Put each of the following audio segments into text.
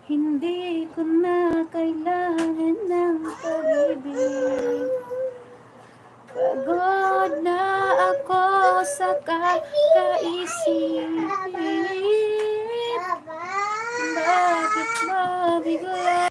Hindi ko na kailangan ng pag-ibig. Pagod na ako sa kakaisip. Bakit ba bigla?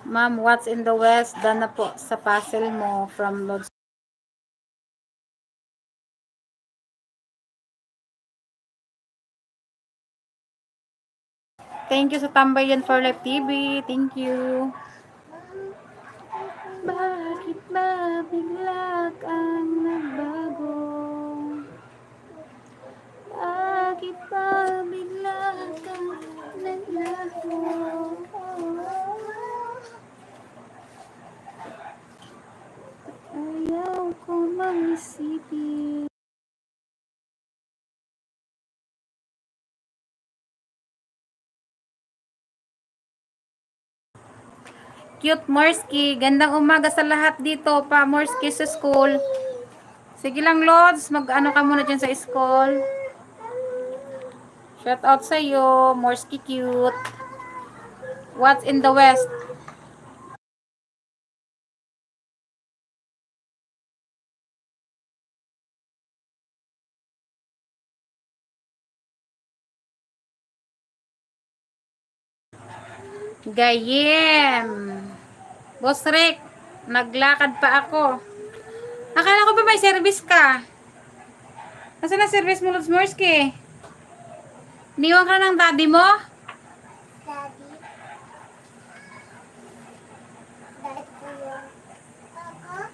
Ma'am, what's in the West? Dana po sa puzzle mo from Lodge. Thank you sa Tambayan for Life TV. Thank you. Bakit ba bigla kang nagbago? Bakit ba bigla kang naglaho? Ayaw ko mag-isipin. Cute Morsky, gandang umaga sa lahat dito pa Morsky sa school. Sige lang Lods, mag-ano ka muna dyan sa school. Shout out sa iyo, Morsky cute. What's in the West? Gayem. Boss Rick, naglakad pa ako. Akala ko ba may service ka? Nasaan na service mo, Lods Morsky? Niwan ka ng daddy mo? Daddy. Daddy ko yun. Papa?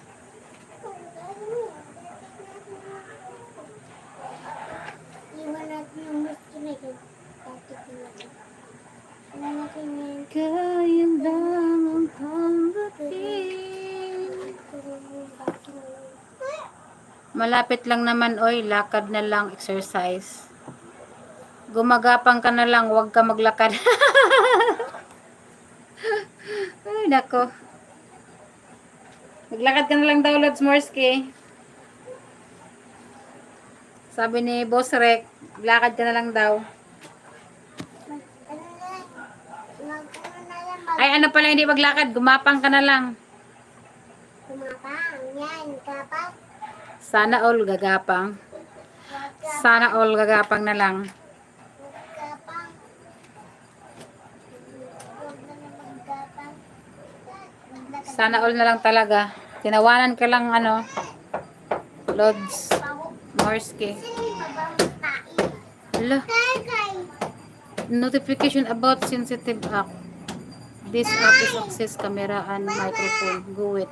Iwan natin yung mas kinagin. Daddy ko yun. Iwan natin yun. Kayang lang ang tanggapin. Malapit lang naman, oy. Lakad na lang, exercise. Gumagapang ka na lang, huwag ka maglakad. Ay, nako. Maglakad ka na lang daw, Lods Morsky. Sabi ni Boss Rek, lakad ka na lang daw. Ay, ano pala, hindi maglakad. Gumapang ka na lang. Kumapang. Yan, kapag. Sana all gagapang. Sana all gagapang na lang. Kapang. Huwag na naman kapang. Sana all na lang talaga. Tinawanan ka lang, ano, Lods Morsky. Hala. Notification about sensitive app. This app is access camera and microphone. Go it.